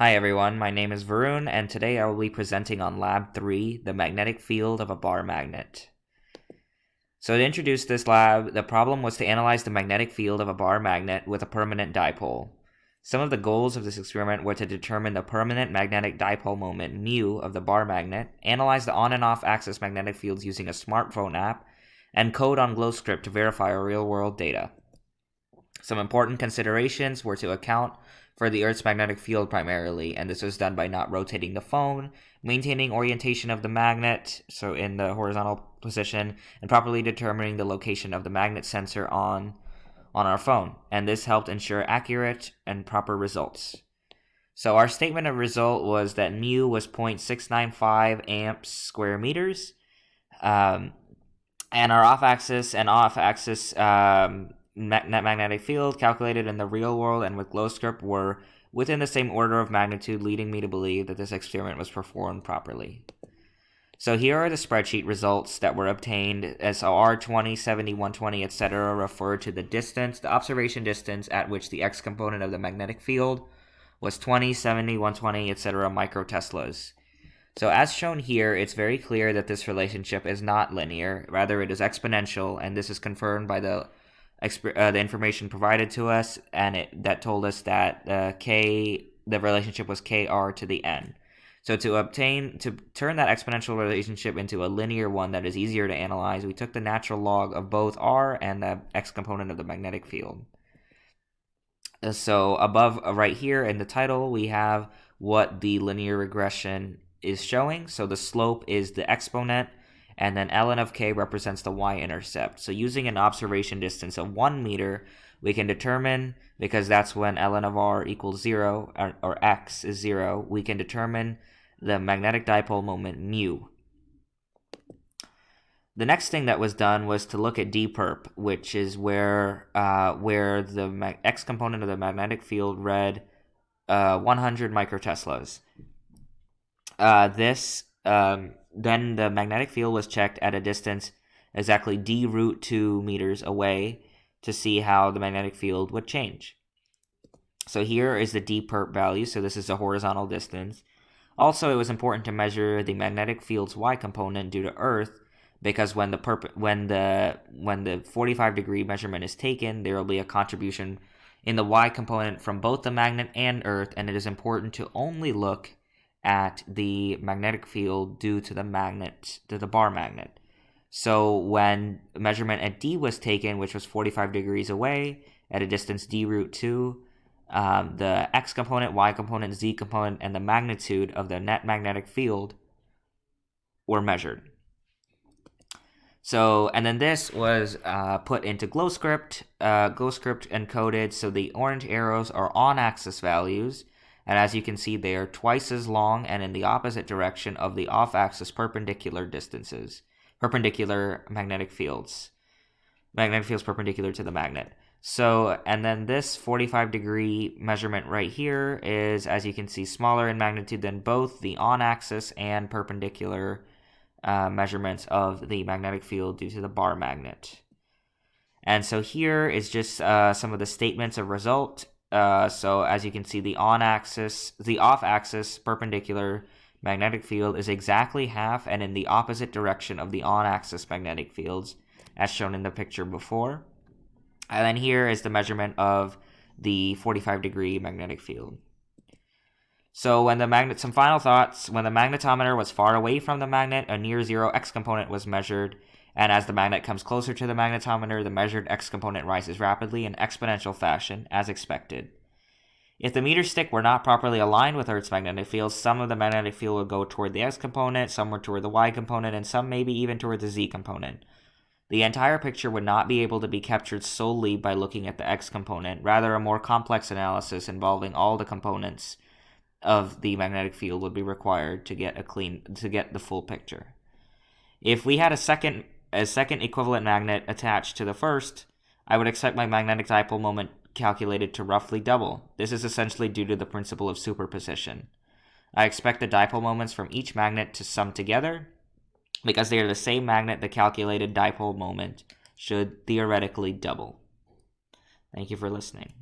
Hi everyone, my name is Varun, and today I will be presenting on Lab 3, the magnetic field of a bar magnet. So to introduce this lab, the problem was to analyze the magnetic field of a bar magnet with a permanent dipole. Some of the goals of this experiment were to determine the permanent magnetic dipole moment, mu, of the bar magnet, analyze the on and off axis magnetic fields using a smartphone app, and code on GlowScript to verify real-world data. Some important considerations were to account for the Earth's magnetic field primarily, and this was done by not rotating the phone, maintaining orientation of the magnet, so in the horizontal position, and properly determining the location of the magnet sensor on our phone, and this helped ensure accurate and proper results. So our statement of result was that mu was 0.695 amps square meters, and our off-axis net magnetic field calculated in the real world and with GlowScript were within the same order of magnitude, leading me to believe that this experiment was performed properly. So here are the spreadsheet results that were obtained as R20, 70, 120, etc. refer to the distance, the observation distance at which the X component of the magnetic field was 20, 70, 120, etc. microteslas. So as shown here, it's very clear that this relationship is not linear, rather it is exponential, and this is confirmed by the information provided to us, and that told us that the relationship was kr to the n. So to turn that exponential relationship into a linear one that is easier to analyze, we took the natural log of both r and the x component of the magnetic field. So above, right here in the title, we have what the linear regression is showing. So the slope is the exponent, and then ln of k represents the y-intercept. So using an observation distance of 1 meter, we can determine, because that's when ln of r equals 0, or x is 0, we can determine the magnetic dipole moment mu. The next thing that was done was to look at dperp, which is where the x component of the magnetic field read 100 microteslas. Then the magnetic field was checked at a distance exactly d root 2 meters away to see how the magnetic field would change. So here is the dperp value, so this is a horizontal distance. Also, it was important to measure the magnetic field's y component due to Earth, because when the 45 degree measurement is taken, there will be a contribution in the y component from both the magnet and Earth, and it is important to only look at the magnetic field due to the bar magnet. So when measurement at D was taken, which was 45 degrees away at a distance d root 2, the x component, y component, z component, and the magnitude of the net magnetic field were measured. So, and then this was put into GlowScript, GlowScript encoded, so the orange arrows are on-axis values, and as you can see, they are twice as long and in the opposite direction of the off-axis perpendicular magnetic fields perpendicular to the magnet. So, and then this 45 degree measurement right here is, as you can see, smaller in magnitude than both the on-axis and perpendicular measurements of the magnetic field due to the bar magnet. And so here is just some of the statements of result. So as you can see, the off-axis perpendicular magnetic field is exactly half and in the opposite direction of the on-axis magnetic fields, as shown in the picture before. And then here is the measurement of the 45 degree magnetic field. So some final thoughts. When the magnetometer was far away from the magnet, a near zero x component was measured, and as the magnet comes closer to the magnetometer, the measured x component rises rapidly in exponential fashion, as expected. If the meter stick were not properly aligned with Earth's magnetic field, some of the magnetic field would go toward the x component, some would toward the y component, and some maybe even toward the z component. The entire picture would not be able to be captured solely by looking at the x component. Rather, a more complex analysis involving all the components of the magnetic field would be required to get the full picture. If we had a second equivalent magnet attached to the first, I would expect my magnetic dipole moment calculated to roughly double. This is essentially due to the principle of superposition. I expect the dipole moments from each magnet to sum together. Because they are the same magnet, the calculated dipole moment should theoretically double. Thank you for listening.